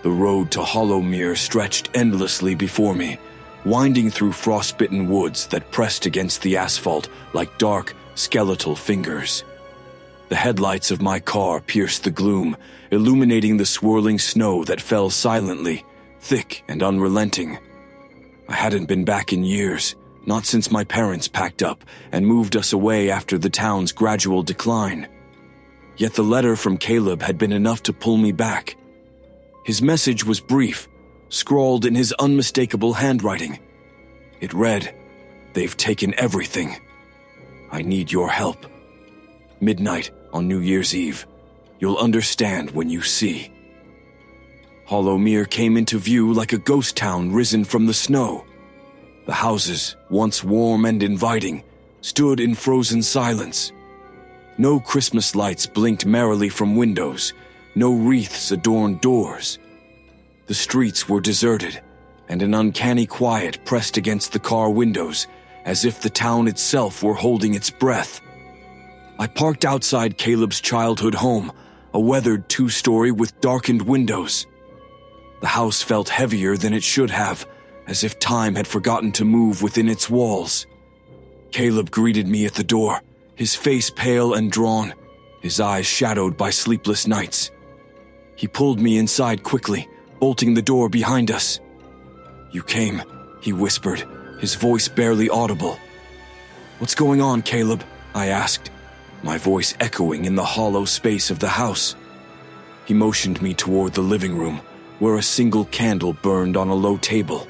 The road to Hollowmere stretched endlessly before me, winding through frostbitten woods that pressed against the asphalt like dark, skeletal fingers. The headlights of my car pierced the gloom, illuminating the swirling snow that fell silently, thick and unrelenting. I hadn't been back in years, not since my parents packed up and moved us away after the town's gradual decline. Yet the letter from Caleb had been enough to pull me back. His message was brief, scrawled in his unmistakable handwriting. It read, "They've taken everything. I need your help. Midnight on New Year's Eve. You'll understand when you see." Hollowmere came into view like a ghost town risen from the snow. The houses, once warm and inviting, stood in frozen silence. No Christmas lights blinked merrily from windows, no wreaths adorned doors. The streets were deserted, and an uncanny quiet pressed against the car windows, as if the town itself were holding its breath. I parked outside Caleb's childhood home, a weathered two-story with darkened windows. The house felt heavier than it should have, as if time had forgotten to move within its walls. Caleb greeted me at the door, his face pale and drawn, his eyes shadowed by sleepless nights. He pulled me inside quickly, bolting the door behind us. "You came," he whispered, his voice barely audible. "What's going on, Caleb?" I asked, my voice echoing in the hollow space of the house. He motioned me toward the living room, where a single candle burned on a low table.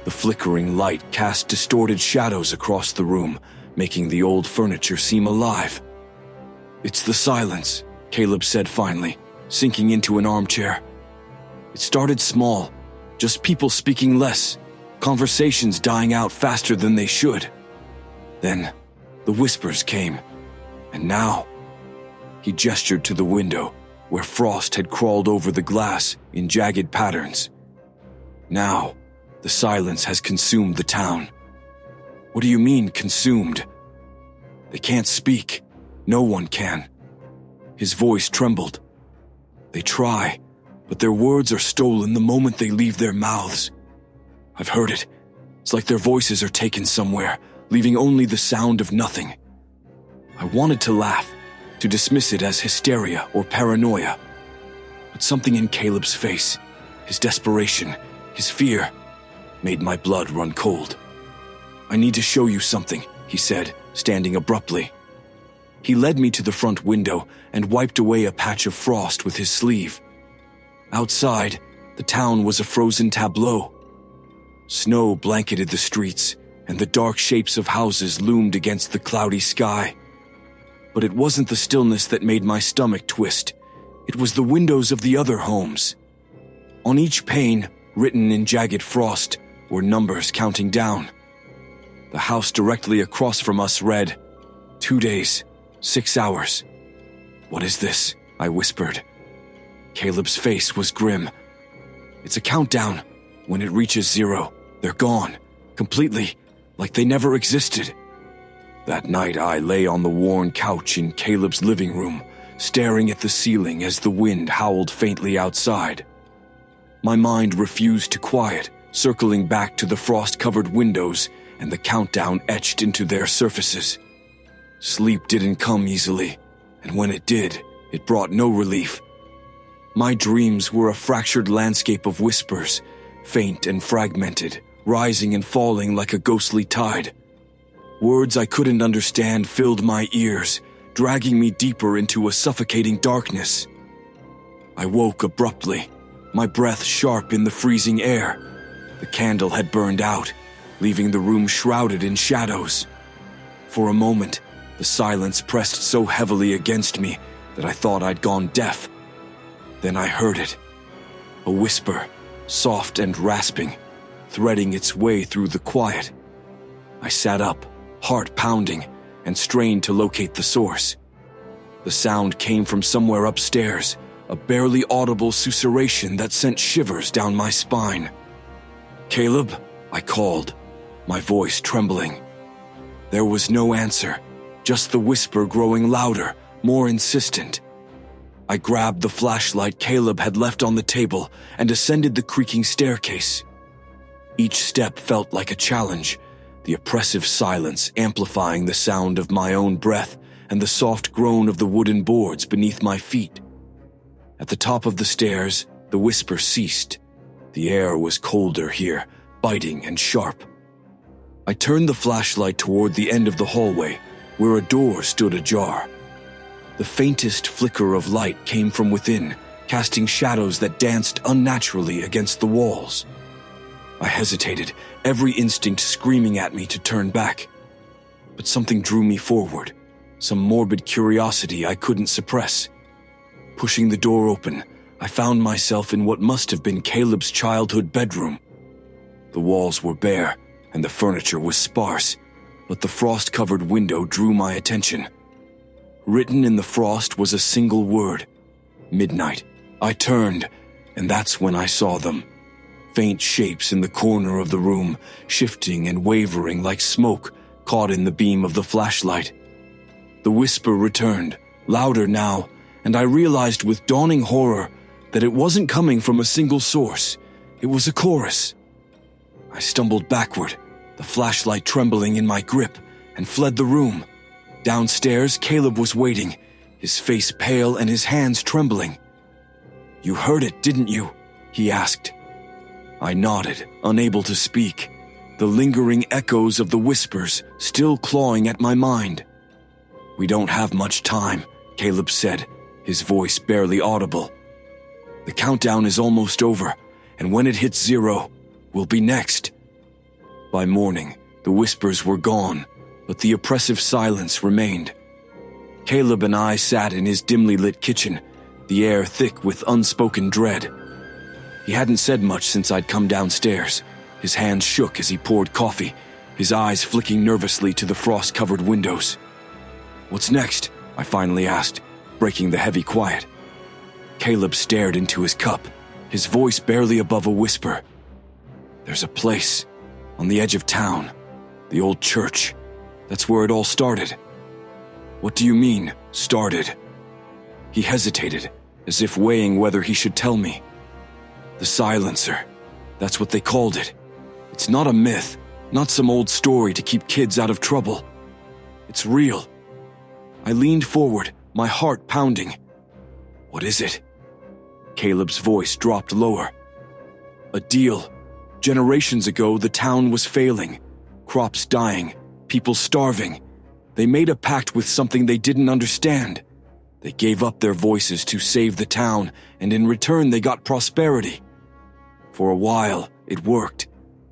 The flickering light cast distorted shadows across the room, making the old furniture seem alive. "It's the silence," Caleb said finally, sinking into an armchair. "It started small, just people speaking less, conversations dying out faster than they should. Then, the whispers came, and now..." He gestured to the window, where frost had crawled over the glass in jagged patterns. "Now, the silence has consumed the town." "What do you mean, consumed?" "They can't speak. No one can." His voice trembled. "They try, but their words are stolen the moment they leave their mouths. I've heard it. It's like their voices are taken somewhere, leaving only the sound of nothing." I wanted to laugh, to dismiss it as hysteria or paranoia. But something in Caleb's face, his desperation, his fear, made my blood run cold. "I need to show you something," he said, standing abruptly. He led me to the front window and wiped away a patch of frost with his sleeve. Outside, the town was a frozen tableau. Snow blanketed the streets, and the dark shapes of houses loomed against the cloudy sky. But it wasn't the stillness that made my stomach twist. It was the windows of the other homes. On each pane, written in jagged frost, were numbers counting down. The house directly across from us read, 2 days, 6 hours. "What is this?" I whispered. Caleb's face was grim. "It's a countdown. When it reaches 0, they're gone, completely, like they never existed." That night I lay on the worn couch in Caleb's living room, staring at the ceiling as the wind howled faintly outside. My mind refused to quiet, circling back to the frost-covered windows and the countdown etched into their surfaces. Sleep didn't come easily, and when it did, it brought no relief. My dreams were a fractured landscape of whispers, faint and fragmented, rising and falling like a ghostly tide. Words I couldn't understand filled my ears, dragging me deeper into a suffocating darkness. I woke abruptly, my breath sharp in the freezing air. The candle had burned out, leaving the room shrouded in shadows. For a moment, the silence pressed so heavily against me that I thought I'd gone deaf. Then I heard it. A whisper, soft and rasping, threading its way through the quiet. I sat up, heart pounding, and strained to locate the source. The sound came from somewhere upstairs, a barely audible susurration that sent shivers down my spine. "Caleb?" I called, my voice trembling. There was no answer, just the whisper growing louder, more insistent. I grabbed the flashlight Caleb had left on the table and ascended the creaking staircase. Each step felt like a challenge, the oppressive silence amplifying the sound of my own breath and the soft groan of the wooden boards beneath my feet. At the top of the stairs, the whisper ceased. The air was colder here, biting and sharp. I turned the flashlight toward the end of the hallway, where a door stood ajar. The faintest flicker of light came from within, casting shadows that danced unnaturally against the walls. I hesitated, every instinct screaming at me to turn back. But something drew me forward, some morbid curiosity I couldn't suppress. Pushing the door open, I found myself in what must have been Caleb's childhood bedroom. The walls were bare, and the furniture was sparse, but the frost-covered window drew my attention. Written in the frost was a single word: midnight. I turned, and that's when I saw them. Faint shapes in the corner of the room, shifting and wavering like smoke caught in the beam of the flashlight. The whisper returned, louder now, and I realized with dawning horror that it wasn't coming from a single source. It was a chorus. I stumbled backward, the flashlight trembling in my grip, and fled the room. Downstairs, Caleb was waiting, his face pale and his hands trembling. "You heard it, didn't you?" he asked. I nodded, unable to speak, the lingering echoes of the whispers still clawing at my mind. "We don't have much time," Caleb said, his voice barely audible. "The countdown is almost over, and when it hits 0, we'll be next." By morning, the whispers were gone, but the oppressive silence remained. Caleb and I sat in his dimly lit kitchen, the air thick with unspoken dread. He hadn't said much since I'd come downstairs. His hands shook as he poured coffee, his eyes flicking nervously to the frost-covered windows. "What's next?" I finally asked, breaking the heavy quiet. Caleb stared into his cup, his voice barely above a whisper. "There's a place, on the edge of town, the old church. That's where it all started." "What do you mean, started?" He hesitated, as if weighing whether he should tell me. "The silencer, that's what they called it. It's not a myth, not some old story to keep kids out of trouble. It's real." I leaned forward, my heart pounding. "What is it?" Caleb's voice dropped lower. "A deal. Generations ago, the town was failing. Crops dying, people starving. They made a pact with something they didn't understand. They gave up their voices to save the town, and in return they got prosperity. For a while, it worked,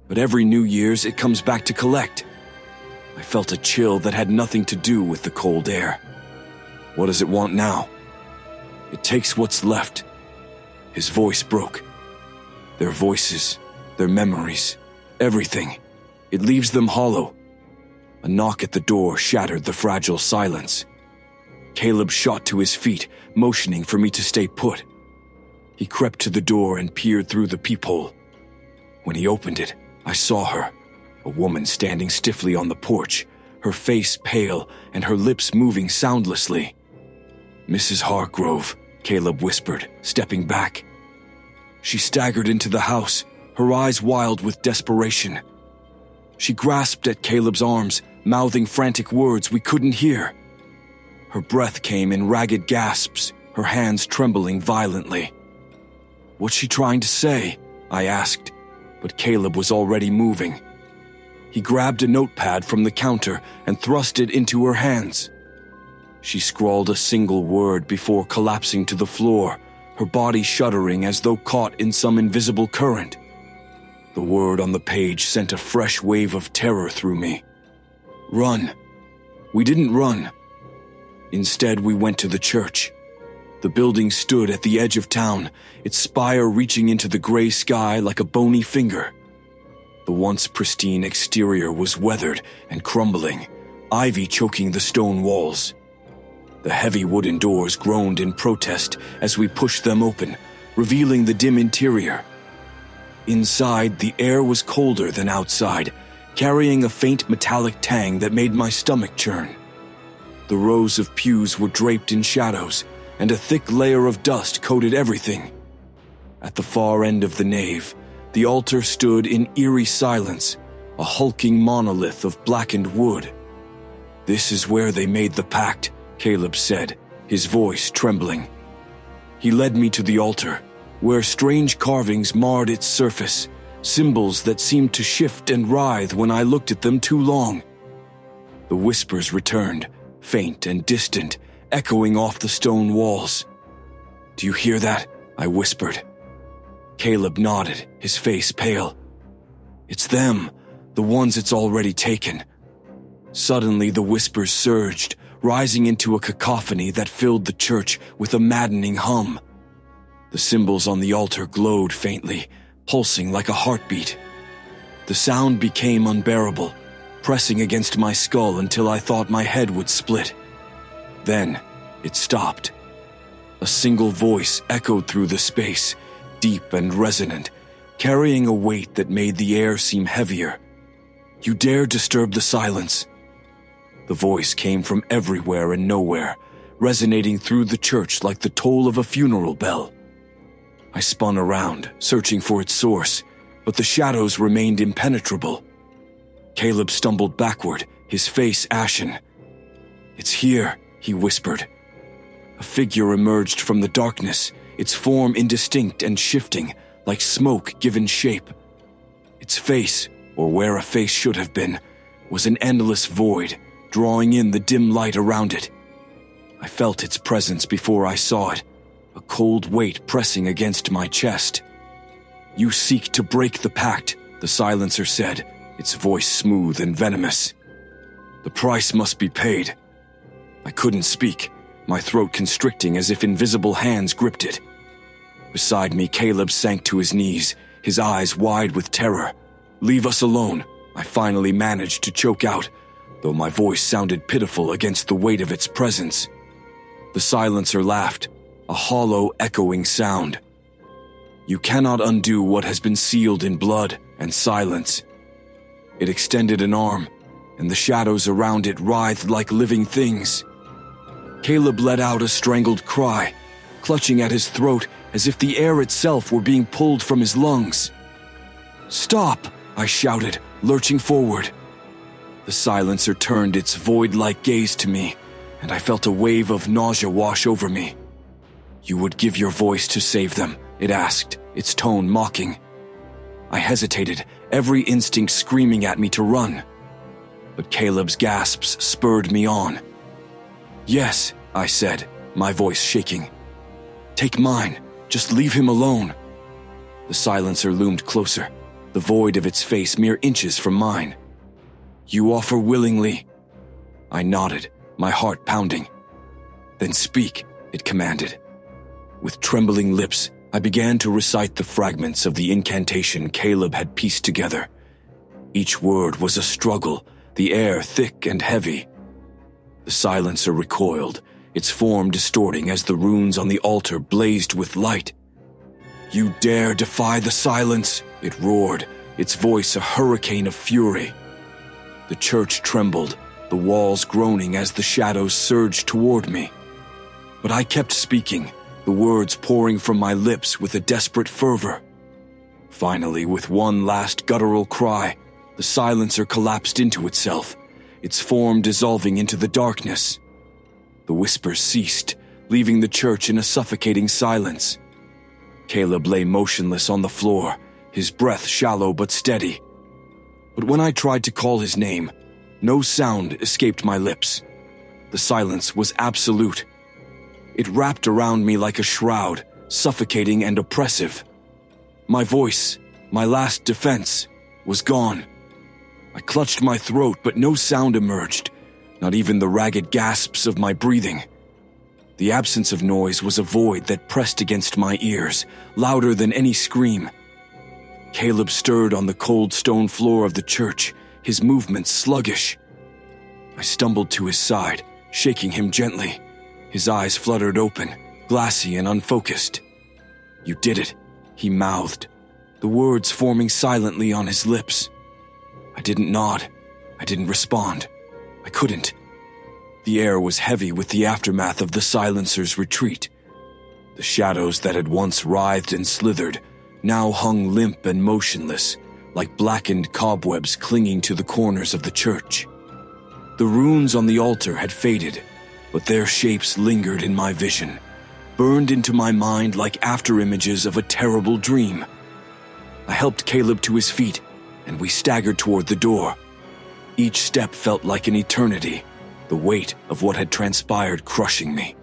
but every New Year's it comes back to collect." I felt a chill that had nothing to do with the cold air. "What does it want now?" "It takes what's left." His voice broke. "Their voices, their memories, everything. It leaves them hollow." A knock at the door shattered the fragile silence. Caleb shot to his feet, motioning for me to stay put. He crept to the door and peered through the peephole. When he opened it, I saw her, a woman standing stiffly on the porch, her face pale and her lips moving soundlessly. "Mrs. Hargrove," Caleb whispered, stepping back. She staggered into the house, her eyes wild with desperation. She grasped at Caleb's arms, mouthing frantic words we couldn't hear. Her breath came in ragged gasps, her hands trembling violently. "What's she trying to say?" I asked, but Caleb was already moving. He grabbed a notepad from the counter and thrust it into her hands. She scrawled a single word before collapsing to the floor, her body shuddering as though caught in some invisible current. The word on the page sent a fresh wave of terror through me. "Run." We didn't run. Instead, we went to the church. The building stood at the edge of town, its spire reaching into the gray sky like a bony finger. The once pristine exterior was weathered and crumbling, ivy choking the stone walls. The heavy wooden doors groaned in protest as we pushed them open, revealing the dim interior. Inside, the air was colder than outside, carrying a faint metallic tang that made my stomach churn. The rows of pews were draped in shadows, and a thick layer of dust coated everything. At the far end of the nave, the altar stood in eerie silence, a hulking monolith of blackened wood. "This is where they made the pact," Caleb said, his voice trembling. He led me to the altar, where strange carvings marred its surface, symbols that seemed to shift and writhe when I looked at them too long. The whispers returned, faint and distant, echoing off the stone walls. "Do you hear that?" I whispered. Caleb nodded, his face pale. "It's them, the ones it's already taken." Suddenly the whispers surged, rising into a cacophony that filled the church with a maddening hum. The symbols on the altar glowed faintly, pulsing like a heartbeat. The sound became unbearable, pressing against my skull until I thought my head would split. Then it stopped. A single voice echoed through the space, deep and resonant, carrying a weight that made the air seem heavier. "You dare disturb the silence." The voice came from everywhere and nowhere, resonating through the church like the toll of a funeral bell. I spun around, searching for its source, but the shadows remained impenetrable. Caleb stumbled backward, his face ashen. "It's here," he whispered. A figure emerged from the darkness, its form indistinct and shifting, like smoke given shape. Its face, or where a face should have been, was an endless void, drawing in the dim light around it. I felt its presence before I saw it, a cold weight pressing against my chest. "You seek to break the pact," the silencer said, its voice smooth and venomous. "The price must be paid." I couldn't speak, my throat constricting as if invisible hands gripped it. Beside me, Caleb sank to his knees, his eyes wide with terror. "Leave us alone," I finally managed to choke out, though my voice sounded pitiful against the weight of its presence. The silencer laughed, a hollow, echoing sound. "You cannot undo what has been sealed in blood and silence." It extended an arm, and the shadows around it writhed like living things. Caleb let out a strangled cry, clutching at his throat as if the air itself were being pulled from his lungs. "Stop!" I shouted, lurching forward. The silencer turned its void-like gaze to me, and I felt a wave of nausea wash over me. "You would give your voice to save them?" it asked, its tone mocking. I hesitated, every instinct screaming at me to run. But Caleb's gasps spurred me on. "Yes," I said, my voice shaking. "Take mine. Just leave him alone." The silencer loomed closer, the void of its face mere inches from mine. "You offer willingly?" I nodded, my heart pounding. "Then speak," it commanded. With trembling lips, I began to recite the fragments of the incantation Caleb had pieced together. Each word was a struggle, the air thick and heavy. The silencer recoiled, its form distorting as the runes on the altar blazed with light. "You dare defy the silence?" it roared, its voice a hurricane of fury. The church trembled, the walls groaning as the shadows surged toward me. But I kept speaking, the words pouring from my lips with a desperate fervor. Finally, with one last guttural cry, the silencer collapsed into itself, its form dissolving into the darkness. The whispers ceased, leaving the church in a suffocating silence. Caleb lay motionless on the floor, his breath shallow but steady. But when I tried to call his name, no sound escaped my lips. The silence was absolute. It wrapped around me like a shroud, suffocating and oppressive. My voice, my last defense, was gone. I clutched my throat, but no sound emerged, not even the ragged gasps of my breathing. The absence of noise was a void that pressed against my ears, louder than any scream. Caleb stirred on the cold stone floor of the church, his movements sluggish. I stumbled to his side, shaking him gently. His eyes fluttered open, glassy and unfocused. "You did it," he mouthed, the words forming silently on his lips. I didn't nod. I didn't respond. I couldn't. The air was heavy with the aftermath of the silencer's retreat. The shadows that had once writhed and slithered now hung limp and motionless, like blackened cobwebs clinging to the corners of the church. The runes on the altar had faded, but their shapes lingered in my vision, burned into my mind like afterimages of a terrible dream. I helped Caleb to his feet, and we staggered toward the door. Each step felt like an eternity, the weight of what had transpired crushing me.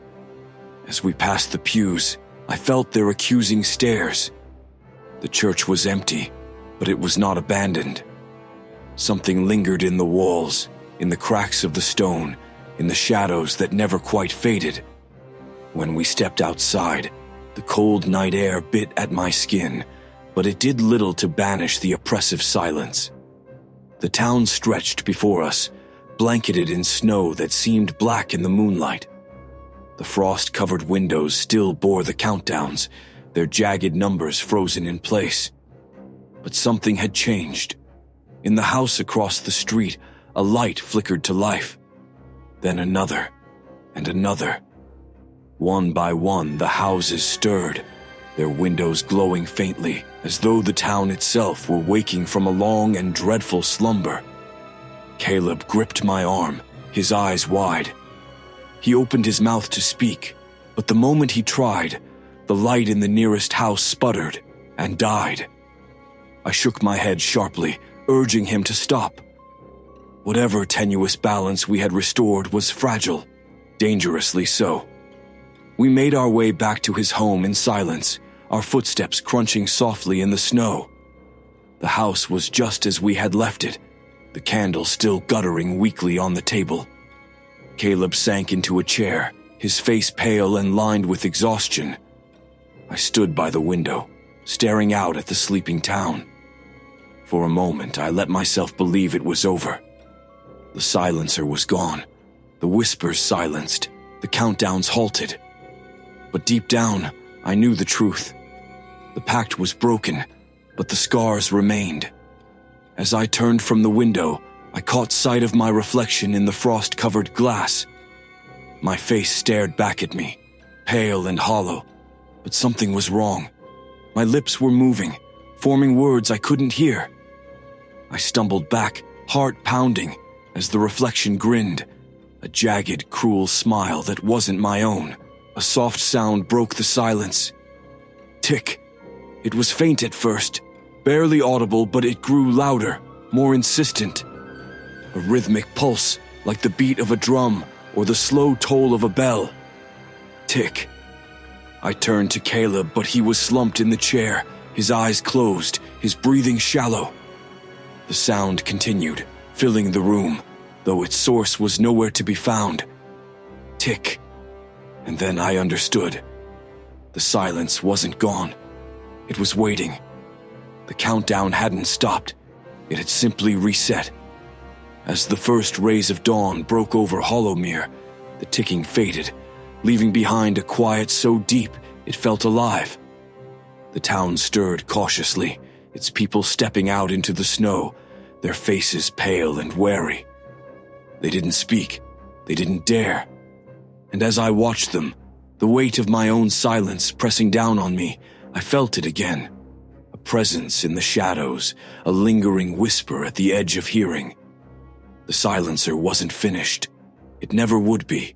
As we passed the pews, I felt their accusing stares. The church was empty, but it was not abandoned. Something lingered in the walls, in the cracks of the stone, in the shadows that never quite faded. When we stepped outside, the cold night air bit at my skin, but it did little to banish the oppressive silence. The town stretched before us, blanketed in snow that seemed black in the moonlight. The frost-covered windows still bore the countdowns, their jagged numbers frozen in place. But something had changed. In the house across the street, a light flickered to life. Then another, and another. One by one, the houses stirred, their windows glowing faintly, as though the town itself were waking from a long and dreadful slumber. Caleb gripped my arm, his eyes wide. He opened his mouth to speak, but the moment he tried, the light in the nearest house sputtered and died. I shook my head sharply, urging him to stop. Whatever tenuous balance we had restored was fragile, dangerously so. We made our way back to his home in silence, our footsteps crunching softly in the snow. The house was just as we had left it, the candle still guttering weakly on the table. Caleb sank into a chair, his face pale and lined with exhaustion. I stood by the window, staring out at the sleeping town. For a moment, I let myself believe it was over. The silencer was gone, the whispers silenced, the countdowns halted. But deep down, I knew the truth. The pact was broken, but the scars remained. As I turned from the window, I caught sight of my reflection in the frost-covered glass. My face stared back at me, pale and hollow, but something was wrong. My lips were moving, forming words I couldn't hear. I stumbled back, heart pounding, as the reflection grinned, a jagged, cruel smile that wasn't my own. A soft sound broke the silence. Tick. It was faint at first, barely audible, but it grew louder, more insistent. A rhythmic pulse, like the beat of a drum or the slow toll of a bell. Tick. I turned to Caleb, but he was slumped in the chair, his eyes closed, his breathing shallow. The sound continued, filling the room, though its source was nowhere to be found. Tick. And then I understood. The silence wasn't gone. It was waiting. The countdown hadn't stopped. It had simply reset. As the first rays of dawn broke over Hollowmere, the ticking faded, leaving behind a quiet so deep it felt alive. The town stirred cautiously, its people stepping out into the snow, their faces pale and wary. They didn't speak. They didn't dare. And as I watched them, the weight of my own silence pressing down on me, I felt it again. A presence in the shadows, a lingering whisper at the edge of hearing. The silencer wasn't finished. It never would be.